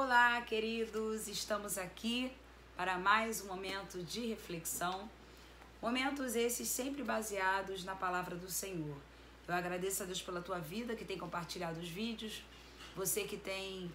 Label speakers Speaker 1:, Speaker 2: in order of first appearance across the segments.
Speaker 1: Olá, queridos! Estamos aqui para mais um momento de reflexão. Momentos esses sempre baseados na palavra do Senhor. Eu agradeço a Deus pela tua vida, que tem compartilhado os vídeos. Você que tem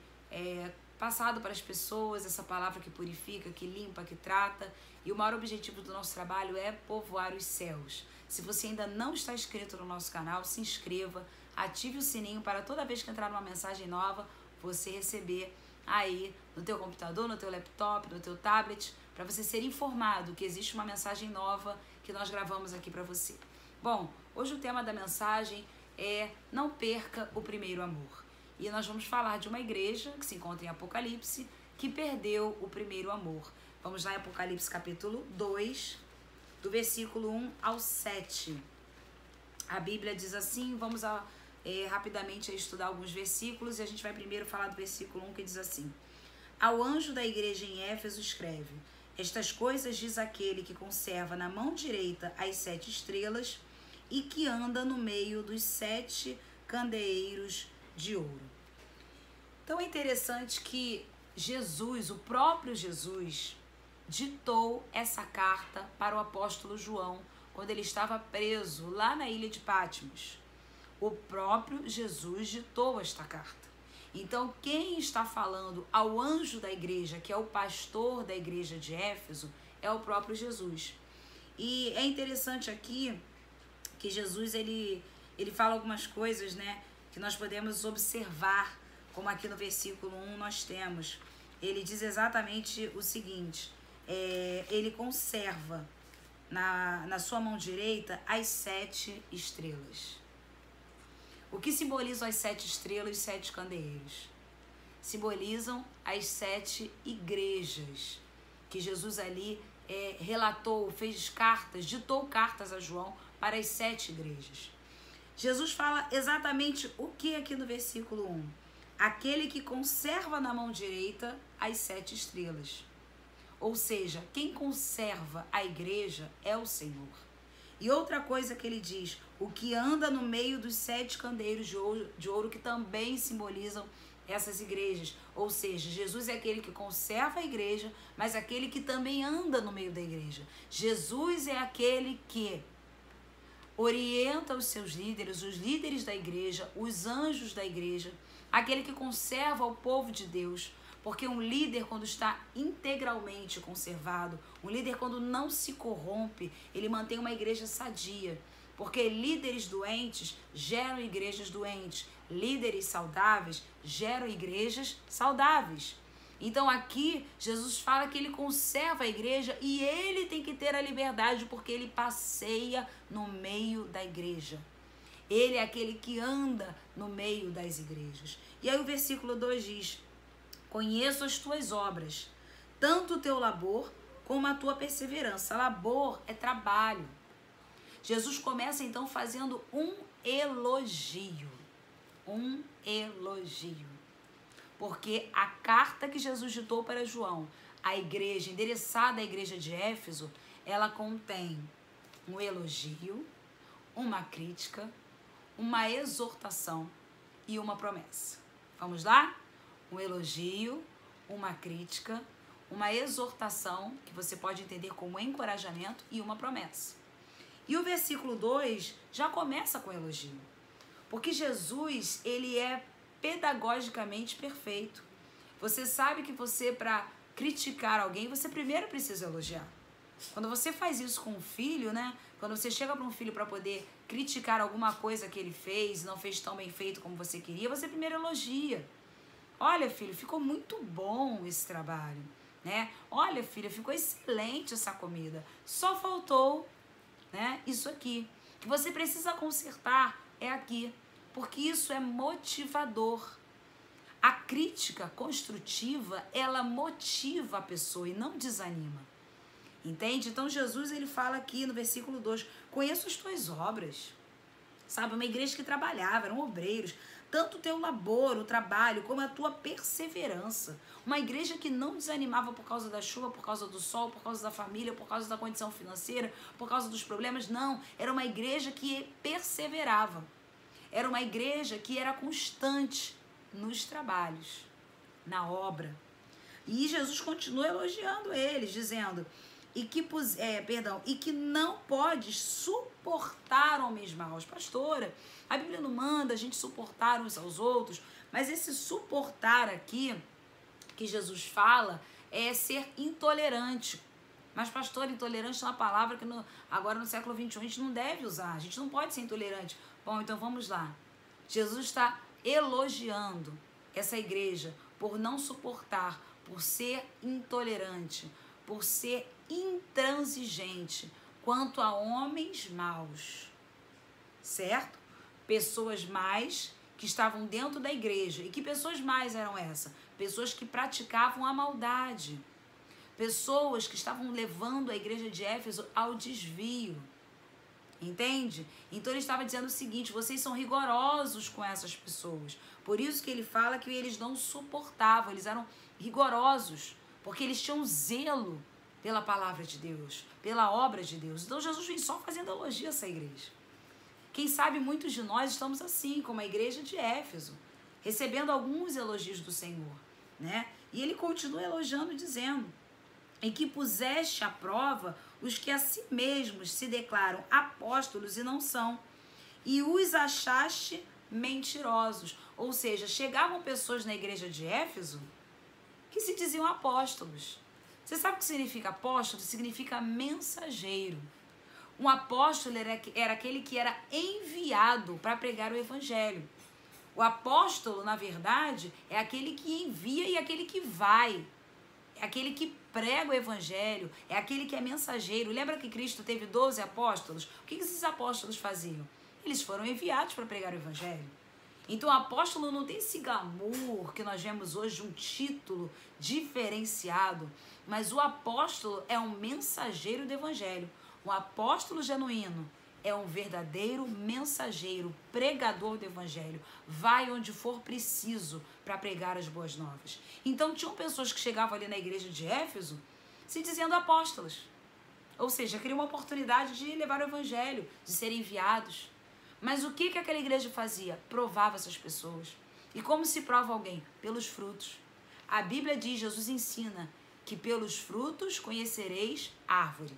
Speaker 1: passado para as pessoas essa palavra que purifica, que limpa, que trata. E o maior objetivo do nosso trabalho é povoar os céus. Se você ainda não está inscrito no nosso canal, se inscreva, ative o sininho para toda vez que entrar uma mensagem nova, você receber aí no teu computador, no teu laptop, no teu tablet, para você ser informado que existe uma mensagem nova que nós gravamos aqui para você. Bom, hoje o tema da mensagem é Não Perca o Primeiro Amor. E nós vamos falar de uma igreja que se encontra em Apocalipse, que perdeu o primeiro amor. Vamos lá em Apocalipse capítulo 2, do versículo 1 ao 7. A Bíblia diz assim, vamos rapidamente estudar alguns versículos, e a gente vai primeiro falar do versículo 1, que diz assim: Ao anjo da igreja em Éfeso escreve: Estas coisas diz aquele que conserva na mão direita as 7 estrelas e que anda no meio dos 7 candeeiros de ouro. Então é interessante que Jesus, o próprio Jesus, ditou essa carta para o apóstolo João quando ele estava preso lá na ilha de Patmos. O próprio Jesus ditou esta carta. Então, quem está falando ao anjo da igreja, que é o pastor da igreja de Éfeso, é o próprio Jesus. E é interessante aqui que Jesus, ele fala algumas coisas, né, que nós podemos observar, como aqui no versículo 1 nós temos. Ele diz exatamente o seguinte: ele conserva na sua mão direita as 7 estrelas. O que simbolizam as 7 estrelas e os 7 candeeiros? Simbolizam as 7 igrejas que Jesus ali relatou, fez cartas, ditou cartas a João para as 7 igrejas. Jesus fala exatamente o que aqui no versículo 1? Aquele que conserva na mão direita as 7 estrelas. Ou seja, quem conserva a igreja é o Senhor. E outra coisa que ele diz, o que anda no meio dos 7 candeeiros de ouro que também simbolizam essas igrejas. Ou seja, Jesus é aquele que conserva a igreja, mas aquele que também anda no meio da igreja. Jesus é aquele que orienta os seus líderes, os líderes da igreja, os anjos da igreja, aquele que conserva o povo de Deus. Porque um líder, quando está integralmente conservado, um líder, quando não se corrompe, ele mantém uma igreja sadia. Porque líderes doentes geram igrejas doentes. Líderes saudáveis geram igrejas saudáveis. Então aqui, Jesus fala que ele conserva a igreja e ele tem que ter a liberdade porque ele passeia no meio da igreja. Ele é aquele que anda no meio das igrejas. E aí o versículo 2 diz: Conheço as tuas obras, tanto o teu labor como a tua perseverança. Labor é trabalho. Jesus começa então fazendo um elogio. Um elogio. Porque a carta que Jesus ditou para João, a igreja, endereçada à igreja de Éfeso, ela contém um elogio, uma crítica, uma exortação e uma promessa. Vamos lá? Um elogio, uma crítica, uma exortação, que você pode entender como encorajamento, e uma promessa. E o versículo 2 já começa com elogio. Porque Jesus, ele é pedagogicamente perfeito. Você sabe que você, para criticar alguém, você primeiro precisa elogiar. Quando você faz isso com um filho, né? Quando você chega para um filho para poder criticar alguma coisa que ele fez, não fez tão bem feito como você queria, você primeiro elogia. Olha, filho, ficou muito bom esse trabalho, né? Olha, filha, ficou excelente essa comida. Só faltou, né, isso aqui. Que você precisa consertar é aqui, porque isso é motivador. A crítica construtiva, ela motiva a pessoa e não desanima. Entende? Então Jesus, ele fala aqui no versículo 2, conheço as tuas obras. Sabe, uma igreja que trabalhava, eram obreiros. Tanto o teu labor, o trabalho, como a tua perseverança. Uma igreja que não desanimava por causa da chuva, por causa do sol, por causa da família, por causa da condição financeira, por causa dos problemas. Não, era uma igreja que perseverava. Era uma igreja que era constante nos trabalhos. na obra. E Jesus continua elogiando eles, dizendo e que não podes suportar homens maus. Pastora, a Bíblia não manda a gente suportar uns aos outros, mas esse suportar aqui que Jesus fala é ser intolerante. Mas, pastor, intolerante é uma palavra que agora no século XXI a gente não deve usar. A gente não pode ser intolerante. Bom, então vamos lá. Jesus está elogiando essa igreja por não suportar, por ser intolerante, por ser intransigente quanto a homens maus. Certo? Pessoas mais que estavam dentro da igreja. E que pessoas mais eram essas? Pessoas que praticavam a maldade. Pessoas que estavam levando a igreja de Éfeso ao desvio. Entende? Então ele estava dizendo o seguinte: vocês são rigorosos com essas pessoas. Por isso que ele fala que eles não suportavam, eles eram rigorosos, porque eles tinham zelo pela palavra de Deus, pela obra de Deus. Então Jesus vem só fazendo elogio a essa igreja. Quem sabe muitos de nós estamos assim, como a igreja de Éfeso, recebendo alguns elogios do Senhor, né? E ele continua elogiando, dizendo: em que puseste à prova os que a si mesmos se declaram apóstolos e não são, e os achaste mentirosos. Ou seja, chegavam pessoas na igreja de Éfeso que se diziam apóstolos. Você sabe o que significa apóstolo? Significa mensageiro. Um apóstolo era aquele que era enviado para pregar o evangelho. O apóstolo, na verdade, é aquele que envia e aquele que vai. É aquele que prega o evangelho, é aquele que é mensageiro. Lembra que Cristo teve 12 apóstolos? O que esses apóstolos faziam? Eles foram enviados para pregar o evangelho. Então o apóstolo não tem esse glamour que nós vemos hoje de um título diferenciado, mas o apóstolo é um mensageiro do evangelho. Um apóstolo genuíno é um verdadeiro mensageiro, pregador do evangelho. Vai onde for preciso para pregar as boas novas. Então tinham pessoas que chegavam ali na igreja de Éfeso se dizendo apóstolos. Ou seja, queriam uma oportunidade de levar o evangelho, de serem enviados. Mas o que aquela igreja fazia? Provava essas pessoas. E como se prova alguém? Pelos frutos. A Bíblia diz, Jesus ensina, que pelos frutos conhecereis árvore.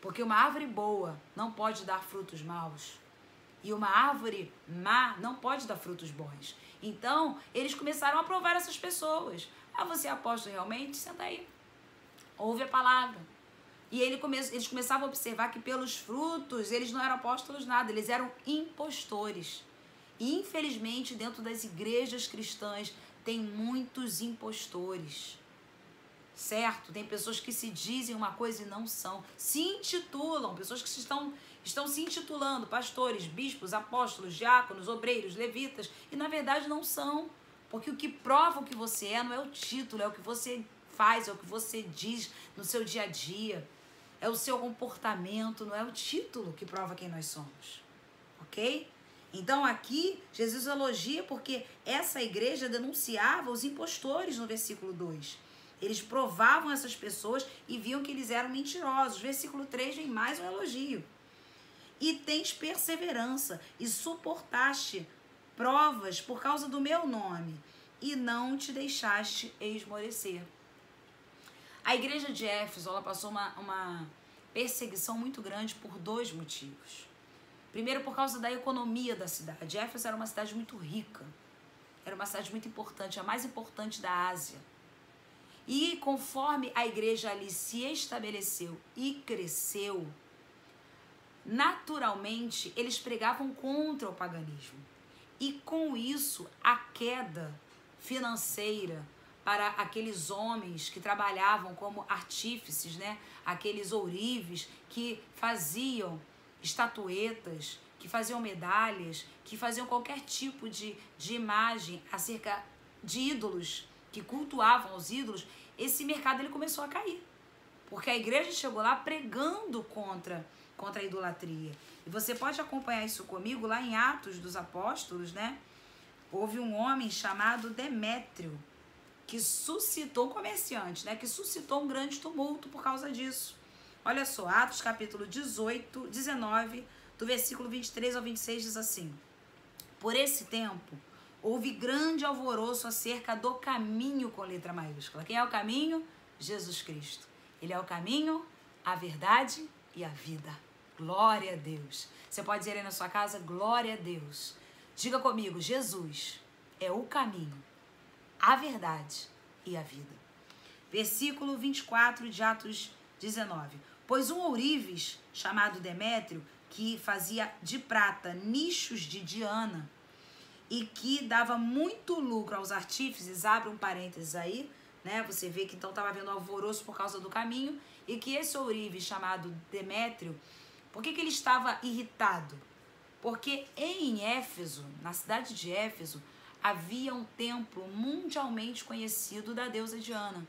Speaker 1: Porque uma árvore boa não pode dar frutos maus. E uma árvore má não pode dar frutos bons. Então, eles começaram a provar essas pessoas. Ah, você é apóstolo realmente? Senta aí. Ouve a palavra. E eles começavam a observar que pelos frutos eles não eram apóstolos nada, eles eram impostores. E infelizmente dentro das igrejas cristãs tem muitos impostores, certo? Tem pessoas que se dizem uma coisa e não são, se intitulam, pessoas que estão se intitulando pastores, bispos, apóstolos, diáconos, obreiros, levitas, e na verdade não são, porque o que prova o que você é não é o título, é o que você faz, é o que você diz no seu dia a dia. É o seu comportamento, não é o título que prova quem nós somos. Ok? Então aqui, Jesus elogia porque essa igreja denunciava os impostores no versículo 2. Eles provavam essas pessoas e viam que eles eram mentirosos. Versículo 3 vem mais um elogio. E tens perseverança e suportaste provas por causa do meu nome e não te deixaste esmorecer. A igreja de Éfeso, ela passou uma perseguição muito grande por dois motivos. Primeiro, por causa da economia da cidade. Éfeso era uma cidade muito rica. Era uma cidade muito importante, a mais importante da Ásia. E conforme a igreja ali se estabeleceu e cresceu, naturalmente eles pregavam contra o paganismo. E com isso, a queda financeira para aqueles homens que trabalhavam como artífices, né? Aqueles ourives que faziam estatuetas, que faziam medalhas, que faziam qualquer tipo de imagem acerca de ídolos, que cultuavam os ídolos, esse mercado ele começou a cair. Porque a igreja chegou lá pregando contra a idolatria. E você pode acompanhar isso comigo lá em Atos dos Apóstolos, né? Houve um homem chamado Demétrio, que suscitou, comerciante, né? Que suscitou um grande tumulto por causa disso. Olha só, Atos capítulo 19, do versículo 23 ao 26 diz assim: por esse tempo, houve grande alvoroço acerca do caminho com letra maiúscula. Quem é o caminho? Jesus Cristo. Ele é o caminho, a verdade e a vida. Glória a Deus. Você pode dizer aí na sua casa, glória a Deus. Diga comigo, Jesus é o caminho, a verdade e a vida. Versículo 24 de Atos 19. Pois um ourives, chamado Demétrio, que fazia de prata nichos de Diana e que dava muito lucro aos artífices, abre um parênteses aí, né? Você vê que então estava havendo alvoroço por causa do caminho, e que esse ourives chamado Demétrio, por que ele estava irritado? Porque em Éfeso, na cidade de Éfeso, havia um templo mundialmente conhecido da deusa Diana.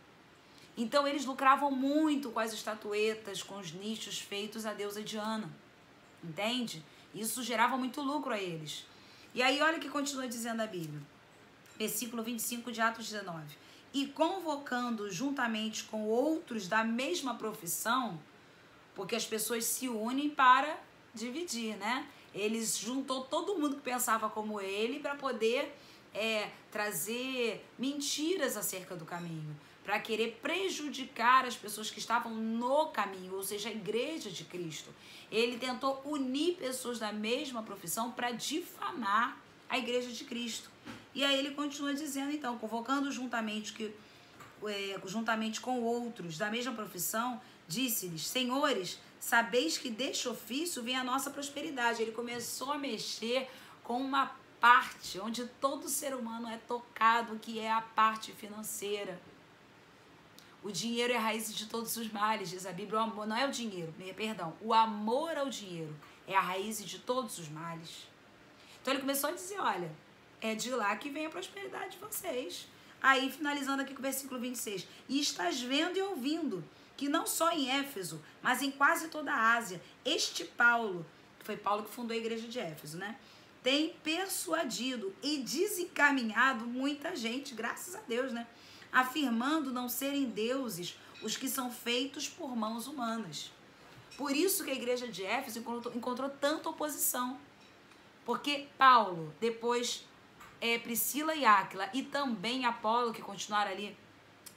Speaker 1: Então eles lucravam muito com as estatuetas, com os nichos feitos à deusa Diana. Entende? Isso gerava muito lucro a eles. E aí olha o que continua dizendo a Bíblia. Versículo 25 de Atos 19. E convocando juntamente com outros da mesma profissão, porque as pessoas se unem para dividir, né? Eles juntou todo mundo que pensava como ele para poder trazer mentiras acerca do caminho, para querer prejudicar as pessoas que estavam no caminho, ou seja, a igreja de Cristo. Ele tentou unir pessoas da mesma profissão para difamar a igreja de Cristo. E aí ele continua dizendo, então, convocando juntamente com outros da mesma profissão, disse-lhes, senhores, sabeis que deste ofício vem a nossa prosperidade. Ele começou a mexer com uma parte onde todo ser humano é tocado, que é a parte financeira. O dinheiro é a raiz de todos os males, diz a Bíblia. O amor não é o dinheiro, perdão. O amor ao dinheiro é a raiz de todos os males. Então ele começou a dizer, olha, é de lá que vem a prosperidade de vocês. Aí, finalizando aqui com o versículo 26. E estás vendo e ouvindo que não só em Éfeso, mas em quase toda a Ásia, este Paulo, que foi Paulo que fundou a igreja de Éfeso, né? Tem persuadido e desencaminhado muita gente, graças a Deus, né? Afirmando não serem deuses os que são feitos por mãos humanas. Por isso que a igreja de Éfeso encontrou tanta oposição. Porque Paulo, depois Priscila e Áquila e também Apolo, que continuaram ali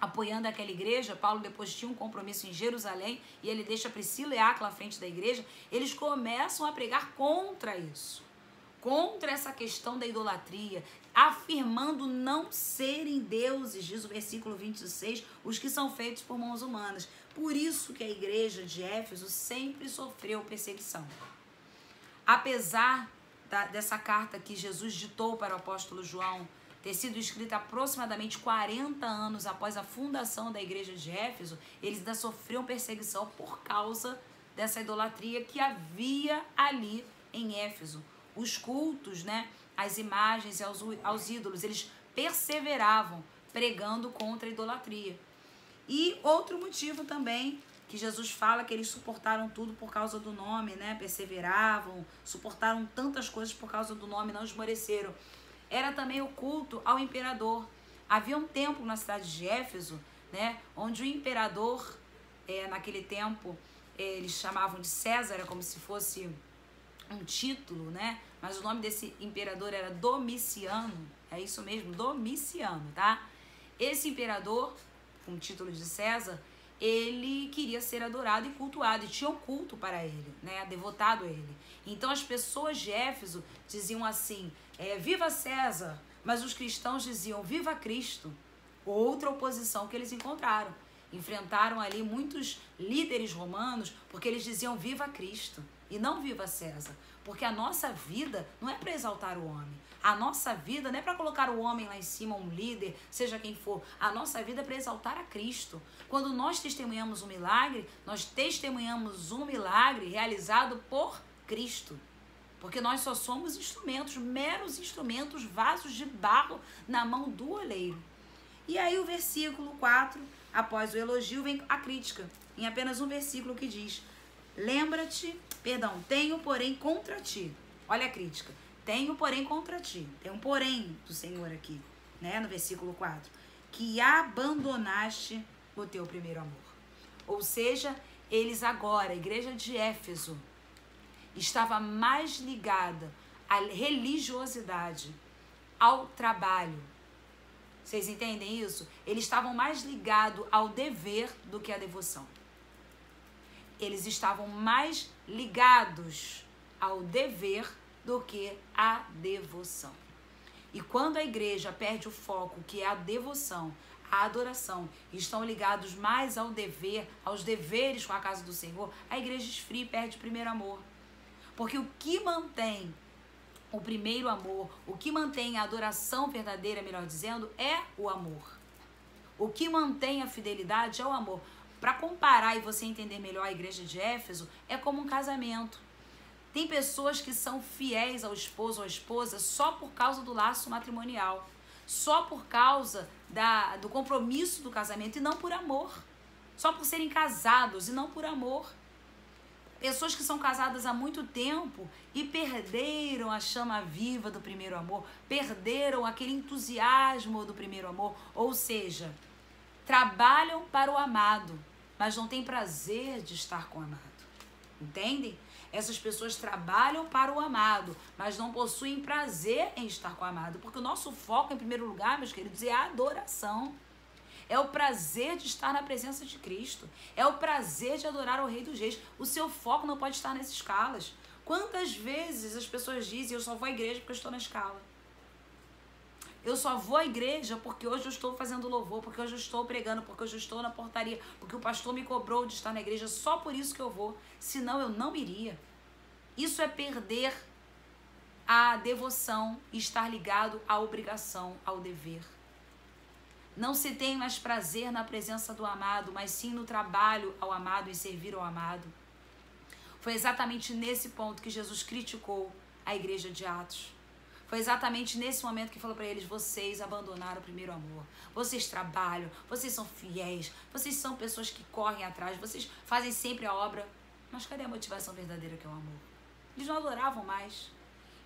Speaker 1: apoiando aquela igreja, Paulo depois tinha um compromisso em Jerusalém e ele deixa Priscila e Áquila à frente da igreja, eles começam a pregar contra isso, contra essa questão da idolatria, afirmando não serem deuses, diz o versículo 26, os que são feitos por mãos humanas. Por isso que a igreja de Éfeso sempre sofreu perseguição. Apesar dessa carta que Jesus ditou para o apóstolo João ter sido escrita aproximadamente 40 anos após a fundação da igreja de Éfeso, eles ainda sofriam perseguição por causa dessa idolatria que havia ali em Éfeso. Os cultos, né, as imagens e aos ídolos, eles perseveravam pregando contra a idolatria. E outro motivo também, que Jesus fala que eles suportaram tudo por causa do nome, né? Perseveravam, suportaram tantas coisas por causa do nome, não esmoreceram. Era também o culto ao imperador. Havia um templo na cidade de Éfeso, né? Onde o imperador, naquele tempo, eles chamavam de César, era como se fosse um título, né? Mas o nome desse imperador era Domiciano. É isso mesmo, Domiciano, tá? Esse imperador, com o título de César, ele queria ser adorado e cultuado, e tinha um culto para ele, né, devotado a ele. Então as pessoas de Éfeso diziam assim, viva César, mas os cristãos diziam, viva Cristo. Outra oposição que eles encontraram. Enfrentaram ali muitos líderes romanos, porque eles diziam, viva Cristo, e não viva César. Porque a nossa vida não é para exaltar o homem. A nossa vida não é para colocar o homem lá em cima, um líder, seja quem for. A nossa vida é para exaltar a Cristo. Quando nós testemunhamos um milagre, nós testemunhamos um milagre realizado por Cristo. Porque nós só somos instrumentos, meros instrumentos, vasos de barro na mão do oleiro. E aí o versículo 4, após o elogio, vem a crítica. Em apenas um versículo que diz, tenho porém contra ti. Olha a crítica. Tenho porém contra ti. Tem um porém do Senhor aqui, né? No versículo 4. Que abandonaste o teu primeiro amor. Ou seja, eles agora, a igreja de Éfeso, estava mais ligada à religiosidade, ao trabalho. Vocês entendem isso? Eles estavam mais ligados ao dever do que à devoção. Eles estavam mais ligados ao dever do que à devoção. E quando a igreja perde o foco, que é a devoção, a adoração, e estão ligados mais ao dever, aos deveres com a casa do Senhor, a igreja esfria e perde o primeiro amor. Porque o que mantém o primeiro amor, o que mantém a adoração verdadeira, melhor dizendo, é o amor. O que mantém a fidelidade é o amor. Para comparar e você entender melhor a igreja de Éfeso, é como um casamento. Tem pessoas que são fiéis ao esposo ou à esposa só por causa do laço matrimonial, só por causa do compromisso do casamento e não por amor, só por serem casados e não por amor. Pessoas que são casadas há muito tempo e perderam a chama viva do primeiro amor, perderam aquele entusiasmo do primeiro amor, ou seja, trabalham para o amado, mas não têm prazer de estar com o amado. Entendem? Essas pessoas trabalham para o amado, mas não possuem prazer em estar com o amado, porque o nosso foco, em primeiro lugar, meus queridos, é a adoração. É o prazer de estar na presença de Cristo. É o prazer de adorar o Rei dos Reis. O seu foco não pode estar nessas escalas. Quantas vezes as pessoas dizem, eu só vou à igreja porque eu estou na escala. Eu só vou à igreja porque hoje eu estou fazendo louvor, porque hoje eu estou pregando, porque hoje eu estou na portaria, porque o pastor me cobrou de estar na igreja, só por isso que eu vou. Senão eu não iria. Isso é perder a devoção e estar ligado à obrigação, ao dever. Não se tem mais prazer na presença do amado, mas sim no trabalho ao amado e servir ao amado. Foi exatamente nesse ponto que Jesus criticou a igreja de Atos. Foi exatamente nesse momento que falou para eles, vocês abandonaram o primeiro amor. Vocês trabalham, vocês são fiéis, vocês são pessoas que correm atrás, vocês fazem sempre a obra. Mas cadê a motivação verdadeira que é o amor? Eles não adoravam mais.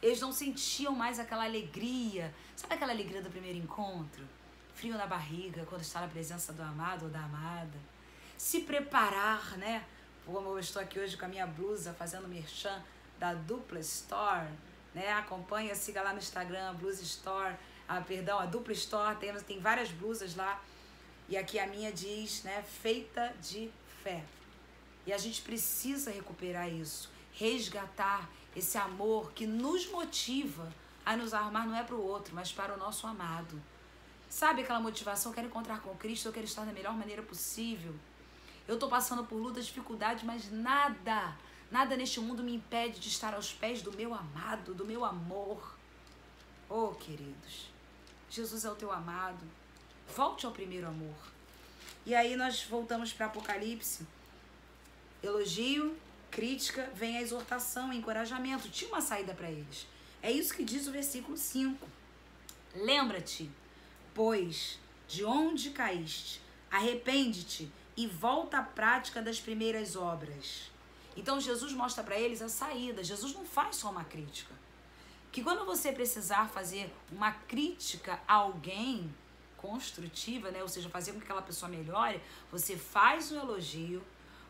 Speaker 1: Eles não sentiam mais aquela alegria. Sabe aquela alegria do primeiro encontro? Frio na barriga, quando está na presença do amado ou da amada. Se preparar, né? Como eu estou aqui hoje com a minha blusa, fazendo merchan da Dupla Store, né? Acompanha, siga lá no Instagram, a Blusa Store, a Dupla Store, tem várias blusas lá. E aqui a minha diz, né? Feita de fé. E a gente precisa recuperar isso, resgatar esse amor que nos motiva a nos arrumar, não é para o outro, mas para o nosso amado. Sabe aquela motivação, eu quero encontrar com Cristo, eu quero estar da melhor maneira possível. Eu estou passando por lutas, dificuldades, mas nada neste mundo me impede de estar aos pés do meu amado, do meu amor. Oh, queridos, Jesus é o teu amado. Volte ao primeiro amor. E aí nós voltamos para Apocalipse. Elogio, crítica, vem a exortação, encorajamento. Tinha uma saída para eles. É isso que diz o versículo 5. Lembra-te, pois, de onde caíste, arrepende-te e volta à prática das primeiras obras. Então Jesus mostra para eles a saída. Jesus não faz só uma crítica. Que quando você precisar fazer uma crítica a alguém construtiva, né, ou seja, fazer com que aquela pessoa melhore, você faz o elogio,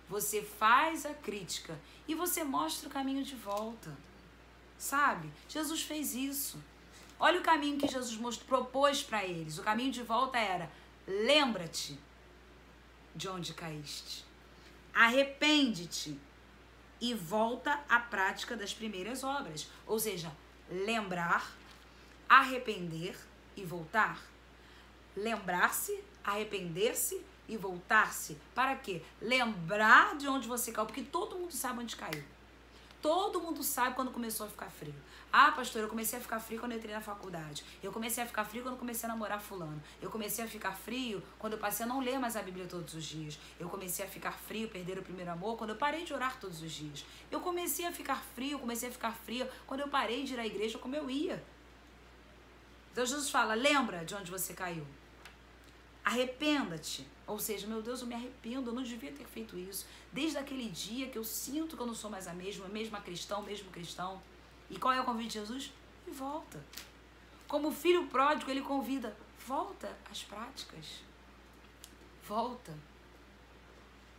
Speaker 1: você faz a crítica e você mostra o caminho de volta. Sabe? Jesus fez isso. Olha o caminho que Jesus propôs para eles. O caminho de volta era: lembra-te de onde caíste. Arrepende-te e volta à prática das primeiras obras. Ou seja, lembrar, arrepender e voltar. Lembrar-se, arrepender-se e voltar-se. Para quê? Lembrar de onde você caiu, porque todo mundo sabe onde caiu. Todo mundo sabe quando começou a ficar frio. Ah, pastor, eu comecei a ficar frio quando eu entrei na faculdade. Eu comecei a ficar frio quando comecei a namorar fulano. Eu comecei a ficar frio quando eu passei a não ler mais a Bíblia todos os dias. Eu comecei a ficar frio, perder o primeiro amor, quando eu parei de orar todos os dias. Eu comecei a ficar frio quando eu parei de ir à igreja como eu ia. Então Jesus fala, lembra de onde você caiu. Arrependa-te. Ou seja, meu Deus, eu me arrependo, eu não devia ter feito isso. Desde aquele dia que eu sinto que eu não sou mais a mesma cristão, mesmo cristão. E qual é o convite de Jesus? E volta. Como filho pródigo, ele convida, volta às práticas. Volta.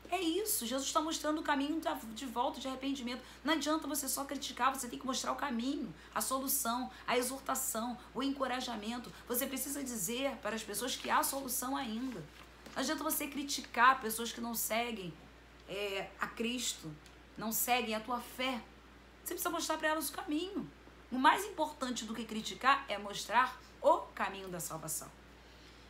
Speaker 1: É isso, Jesus está mostrando o caminho de volta, de arrependimento. Não adianta você só criticar, você tem que mostrar o caminho, a solução, a exortação, o encorajamento. Você precisa dizer para as pessoas que há solução ainda. Não adianta você criticar pessoas que não seguem a Cristo, não seguem a tua fé. Você precisa mostrar para elas o caminho. O mais importante do que criticar é mostrar o caminho da salvação.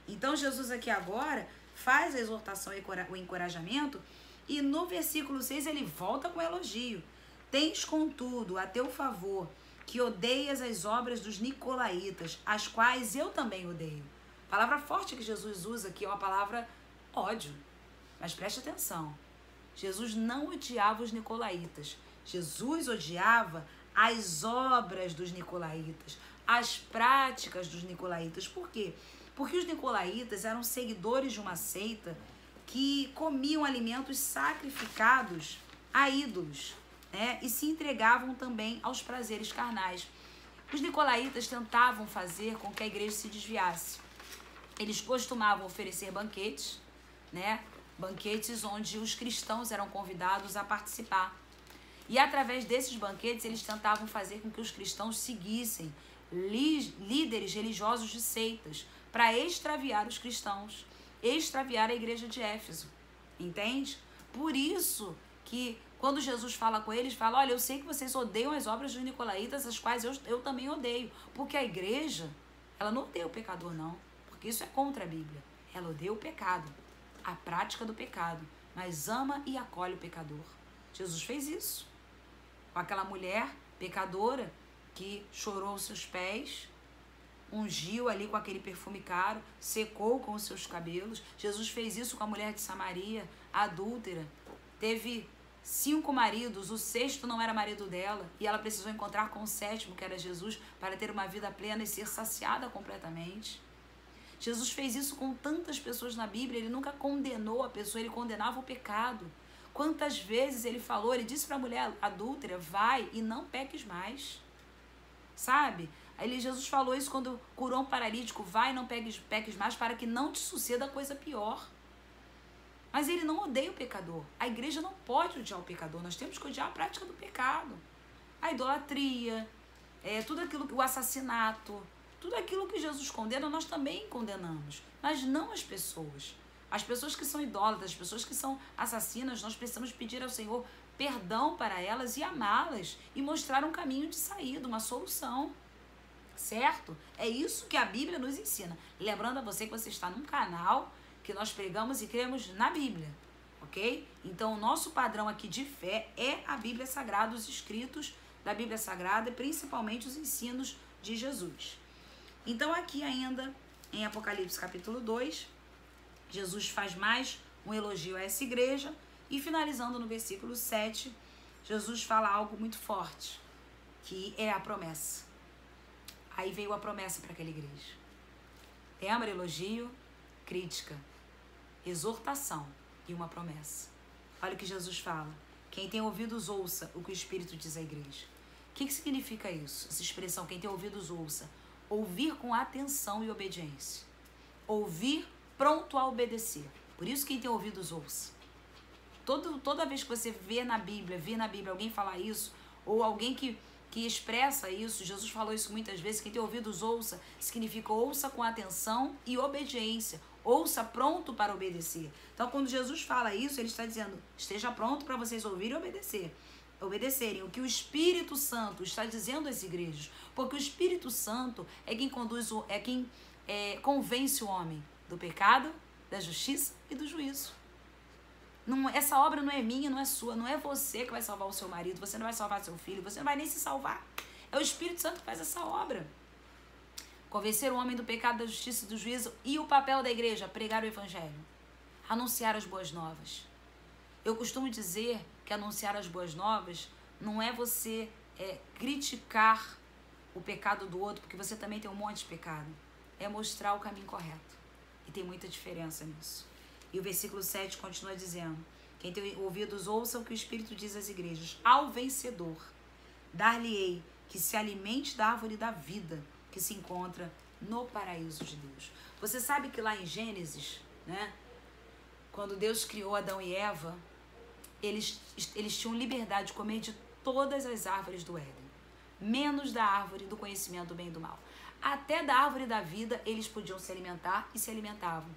Speaker 1: Então Jesus aqui agora faz a exortação e o encorajamento, e no versículo 6 ele volta com elogio. Tens, contudo, a teu favor, que odeias as obras dos nicolaítas, as quais eu também odeio. A palavra forte que Jesus usa aqui é uma palavra ódio. Mas preste atenção. Jesus não odiava os nicolaítas. Jesus odiava as obras dos nicolaítas, as práticas dos nicolaítas. Por quê? Porque os nicolaítas eram seguidores de uma seita que comiam alimentos sacrificados a ídolos, né? E se entregavam também aos prazeres carnais. Os nicolaítas tentavam fazer com que a igreja se desviasse. Eles costumavam oferecer banquetes, né? Banquetes onde os cristãos eram convidados a participar. E através desses banquetes eles tentavam fazer com que os cristãos seguissem líderes religiosos de seitas, para extraviar os cristãos, extraviar a igreja de Éfeso, entende? Por isso que quando Jesus fala com eles, fala, olha, eu sei que vocês odeiam as obras dos nicolaítas, as quais eu também odeio, porque a igreja, ela não odeia o pecador não, porque isso é contra a Bíblia, ela odeia o pecado, a prática do pecado, mas ama e acolhe o pecador. Jesus fez isso com aquela mulher pecadora que chorou aos seus pés, ungiu ali com aquele perfume caro, secou com os seus cabelos. Jesus fez isso com a mulher de Samaria, a adúltera. Teve 5 maridos, o 6º não era marido dela, e ela precisou encontrar com o 7º, que era Jesus, para ter uma vida plena e ser saciada completamente. Jesus fez isso com tantas pessoas na Bíblia, ele nunca condenou a pessoa, ele condenava o pecado. Quantas vezes ele falou, ele disse para a mulher adúltera, vai e não peques mais. Sabe? Aí Jesus falou isso quando curou um paralítico, vai e não peques mais para que não te suceda coisa pior. Mas ele não odeia o pecador. A igreja não pode odiar o pecador, nós temos que odiar a prática do pecado. A idolatria, tudo aquilo, o assassinato, tudo aquilo que Jesus condena, nós também condenamos, mas não as pessoas. As pessoas que são idólatras, as pessoas que são assassinas, nós precisamos pedir ao Senhor perdão para elas e amá-las e mostrar um caminho de saída, uma solução, certo? É isso que a Bíblia nos ensina. Lembrando a você que você está num canal que nós pregamos e cremos na Bíblia, ok? Então o nosso padrão aqui de fé é a Bíblia Sagrada, os escritos da Bíblia Sagrada e principalmente os ensinos de Jesus. Então aqui ainda em Apocalipse capítulo 2, Jesus faz mais um elogio a essa igreja e finalizando no versículo 7, Jesus fala algo muito forte, que é a promessa. Aí veio a promessa para aquela igreja. Lembra? Elogio, crítica, exortação e uma promessa. Olha o que Jesus fala. Quem tem ouvidos, ouça o que o Espírito diz à igreja. O que significa isso? Essa expressão, quem tem ouvidos, ouça. Ouvir com atenção e obediência. Ouvir pronto a obedecer. Por isso quem tem ouvidos, ouça. Toda vez que você vê na Bíblia alguém falar isso, ou alguém que expressa isso, Jesus falou isso muitas vezes, quem tem ouvidos ouça, significa ouça com atenção e obediência, ouça pronto para obedecer. Então quando Jesus fala isso, ele está dizendo, esteja pronto para vocês ouvirem e obedecerem o que o Espírito Santo está dizendo às igrejas, porque o Espírito Santo é quem convence o homem do pecado, da justiça e do juízo. Não, essa obra não é minha, não é sua, não é você que vai salvar o seu marido, você não vai salvar seu filho, você não vai nem se salvar. É o Espírito Santo que faz essa obra. Convencer o homem do pecado, da justiça e do juízo. E o papel da igreja? Pregar o evangelho. Anunciar as boas novas. Eu costumo dizer que anunciar as boas novas não é você criticar o pecado do outro, porque você também tem um monte de pecado. É mostrar o caminho correto. E tem muita diferença nisso. E o versículo 7 continua dizendo, quem tem ouvidos ouça o que o Espírito diz às igrejas. Ao vencedor, dar-lhe-ei que se alimente da árvore da vida que se encontra no paraíso de Deus. Você sabe que lá em Gênesis, né, Quando Deus criou Adão e Eva, eles tinham liberdade de comer de todas as árvores do Éden, menos da árvore do conhecimento do bem e do mal. Até da árvore da vida eles podiam se alimentar e se alimentavam.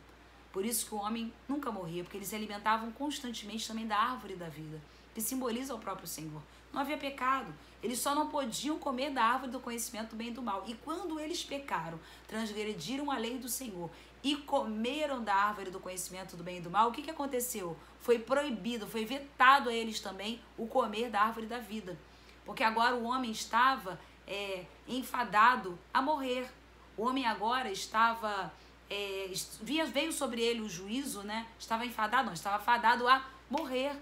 Speaker 1: Por isso que o homem nunca morria, porque eles se alimentavam constantemente também da árvore da vida, que simboliza o próprio Senhor. Não havia pecado, eles só não podiam comer da árvore do conhecimento do bem e do mal. E quando eles pecaram, transgrediram a lei do Senhor e comeram da árvore do conhecimento do bem e do mal, o que aconteceu? Foi proibido, foi vetado a eles também o comer da árvore da vida. Porque agora o homem estava enfadado a morrer. O homem agora estava... veio sobre ele o juízo, né? Estava enfadado, não, estava fadado a morrer.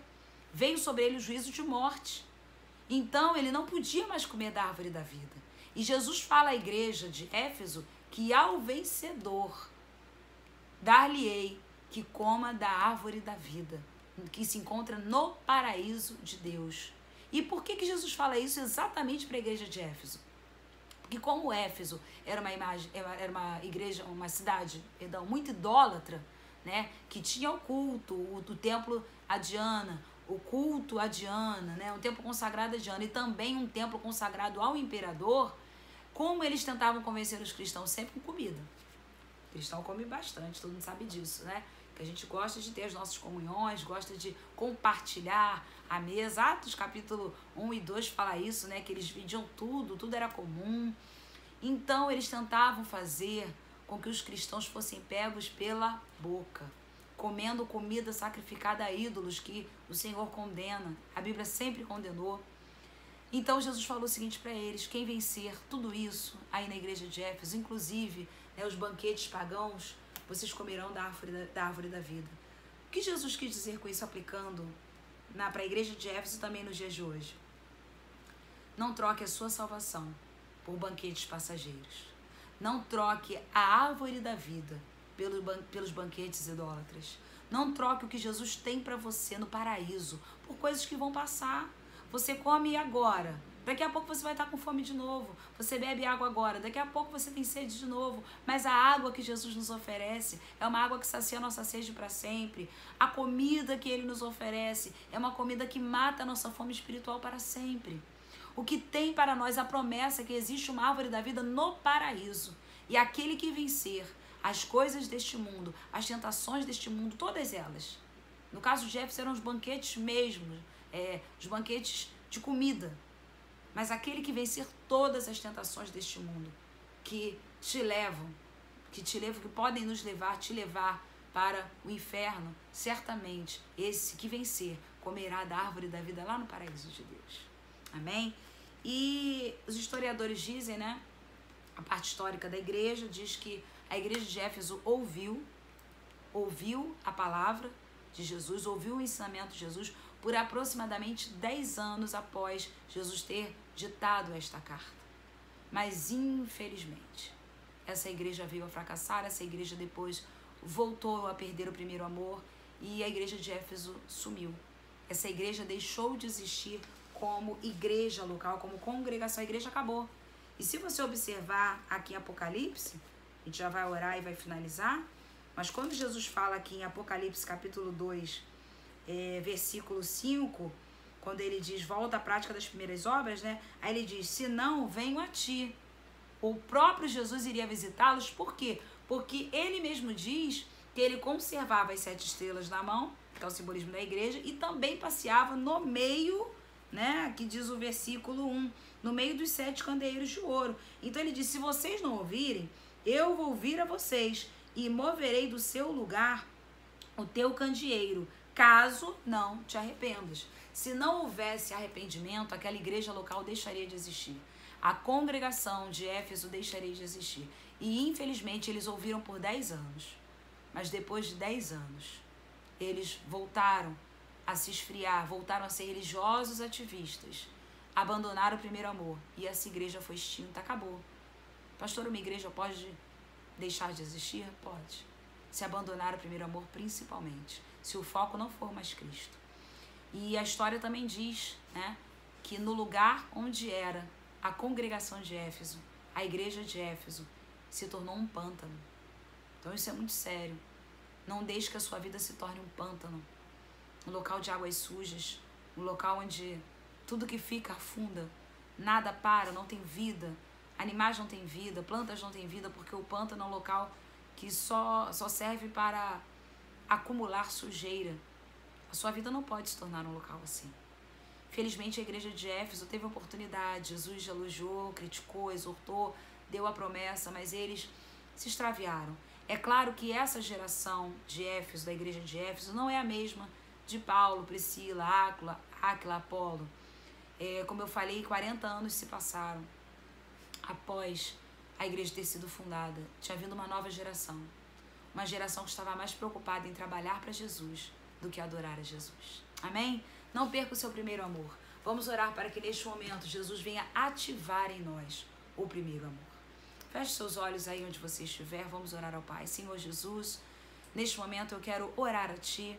Speaker 1: Veio sobre ele o juízo de morte. Então ele não podia mais comer da árvore da vida. E Jesus fala à igreja de Éfeso que ao vencedor dar-lhe-ei que coma da árvore da vida, que se encontra no paraíso de Deus. E por que Jesus fala isso exatamente para a igreja de Éfeso? Porque como Éfeso era uma igreja, uma cidade, muito idólatra, né, que tinha o culto, o templo a Diana, o culto a Diana, né, um templo consagrado a Diana e também um templo consagrado ao imperador, como eles tentavam convencer os cristãos? Sempre com comida. O cristão come bastante, todo mundo sabe disso, né? Que a gente gosta de ter as nossas comunhões, gosta de compartilhar a mesa. Atos capítulo 1 e 2 fala isso, né? Que eles vendiam tudo era comum. Então eles tentavam fazer com que os cristãos fossem pegos pela boca, comendo comida sacrificada a ídolos que o Senhor condena. A Bíblia sempre condenou. Então Jesus falou o seguinte para eles: quem vencer tudo isso aí na igreja de Éfeso, inclusive, né, os banquetes pagãos, vocês comerão da árvore da vida. O que Jesus quis dizer com isso, aplicando para a igreja de Éfeso também nos dias de hoje? Não troque a sua salvação por banquetes passageiros. Não troque a árvore da vida pelos banquetes idólatras. Não troque o que Jesus tem para você no paraíso por coisas que vão passar. Você come agora, daqui a pouco você vai estar com fome de novo. Você bebe água agora, daqui a pouco você tem sede de novo. Mas a água que Jesus nos oferece é uma água que sacia a nossa sede para sempre. A comida que Ele nos oferece é uma comida que mata a nossa fome espiritual para sempre. O que tem para nós a promessa é que existe uma árvore da vida no paraíso. E aquele que vencer as coisas deste mundo, as tentações deste mundo, todas elas. No caso de Éfeso eram os banquetes mesmo, os banquetes de comida. Mas aquele que vencer todas as tentações deste mundo, que podem nos levar, te levar para o inferno, certamente esse que vencer comerá da árvore da vida lá no paraíso de Deus. Amém? E os historiadores dizem, né? A parte histórica da igreja diz que a igreja de Éfeso ouviu a palavra de Jesus, ouviu o ensinamento de Jesus por aproximadamente 10 anos após Jesus ter ditado esta carta. Mas, infelizmente, essa igreja veio a fracassar, essa igreja depois voltou a perder o primeiro amor e a igreja de Éfeso sumiu. Essa igreja deixou de existir como igreja local, como congregação. A igreja acabou. E se você observar aqui em Apocalipse, a gente já vai orar e vai finalizar, mas quando Jesus fala aqui em Apocalipse capítulo 2, versículo 5, quando ele diz, volta à prática das primeiras obras, né? Aí ele diz, se não, venho a ti. O próprio Jesus iria visitá-los, por quê? Porque ele mesmo diz que ele conservava as 7 estrelas na mão, que é o simbolismo da igreja, e também passeava no meio, né? Aqui diz o versículo 1, no meio dos 7 candeeiros de ouro. Então ele diz, se vocês não ouvirem, eu vou vir a vocês e moverei do seu lugar o teu candeeiro, caso não te arrependas. Se não houvesse arrependimento, aquela igreja local deixaria de existir. A congregação de Éfeso deixaria de existir. E infelizmente eles ouviram por 10 anos. Mas depois de 10 anos, eles voltaram a se esfriar, voltaram a ser religiosos ativistas, abandonaram o primeiro amor. E essa igreja foi extinta, acabou. Pastor, uma igreja pode deixar de existir? Pode. Se abandonar o primeiro amor, principalmente. Se o foco não for mais Cristo. E a história também diz, né, que no lugar onde era a congregação de Éfeso, a igreja de Éfeso, se tornou um pântano. Então isso é muito sério. Não deixe que a sua vida se torne um pântano, um local de águas sujas, um local onde tudo que fica afunda, nada para, não tem vida, animais não têm vida, plantas não têm vida, porque o pântano é um local que só serve para acumular sujeira. A sua vida não pode se tornar um local assim. Felizmente a igreja de Éfeso teve a oportunidade, Jesus elogiou, criticou, exortou, deu a promessa, mas eles se extraviaram. É claro que essa geração de Éfeso, da igreja de Éfeso, não é a mesma de Paulo, Priscila, Áquila, Apolo. Como eu falei, 40 anos se passaram após a igreja ter sido fundada. Tinha vindo uma nova geração. Uma geração que estava mais preocupada em trabalhar para Jesus do que adorar a Jesus. Amém? Não perca o seu primeiro amor. Vamos orar para que neste momento Jesus venha ativar em nós o primeiro amor. Feche seus olhos aí onde você estiver. Vamos orar ao Pai. Senhor Jesus, neste momento eu quero orar a Ti,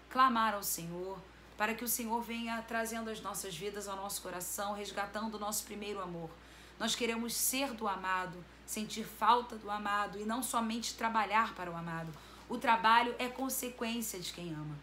Speaker 1: clamar ao Senhor, para que o Senhor venha trazendo as nossas vidas ao nosso coração, resgatando o nosso primeiro amor. Nós queremos ser do amado, sentir falta do amado e não somente trabalhar para o amado. O trabalho é consequência de quem ama.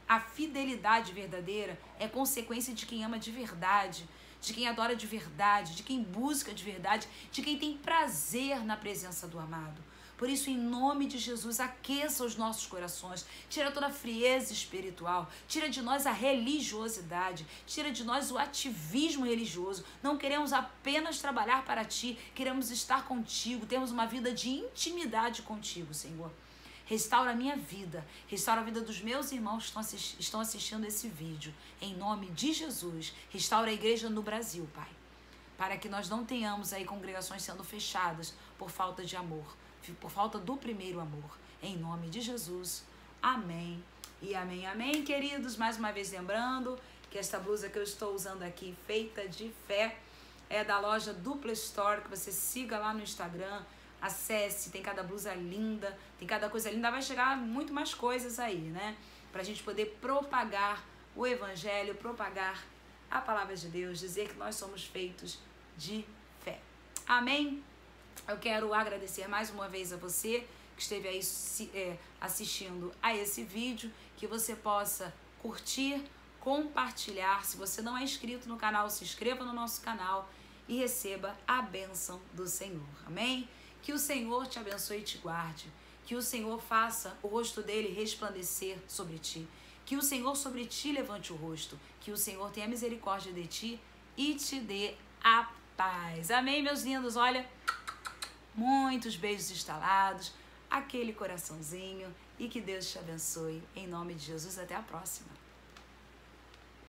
Speaker 1: A fidelidade verdadeira é consequência de quem ama de verdade, de quem adora de verdade, de quem busca de verdade, de quem tem prazer na presença do amado. Por isso, em nome de Jesus, aqueça os nossos corações, tira toda a frieza espiritual, tira de nós a religiosidade, tira de nós o ativismo religioso. Não queremos apenas trabalhar para Ti, queremos estar contigo, temos uma vida de intimidade contigo, Senhor. Restaura a minha vida, restaura a vida dos meus irmãos que estão assistindo esse vídeo. Em nome de Jesus, restaura a igreja no Brasil, Pai. Para que nós não tenhamos aí congregações sendo fechadas por falta de amor, por falta do primeiro amor. Em nome de Jesus, amém e amém. Amém, queridos. Mais uma vez lembrando que esta blusa que eu estou usando aqui, feita de fé, é da loja Dupla Store, que você siga lá no Instagram. Acesse, tem cada blusa linda, tem cada coisa linda, vai chegar muito mais coisas aí, né? Pra gente poder propagar o evangelho, propagar a palavra de Deus, dizer que nós somos feitos de fé. Amém? Eu quero agradecer mais uma vez a você que esteve aí assistindo a esse vídeo, que você possa curtir, compartilhar. Se você não é inscrito no canal, se inscreva no nosso canal e receba a bênção do Senhor. Amém? Que o Senhor te abençoe e te guarde. Que o Senhor faça o rosto dele resplandecer sobre ti. Que o Senhor sobre ti levante o rosto. Que o Senhor tenha misericórdia de ti e te dê a paz. Amém, meus lindos? Olha, muitos beijos instalados, aquele coraçãozinho, e que Deus te abençoe. Em nome de Jesus, até a próxima.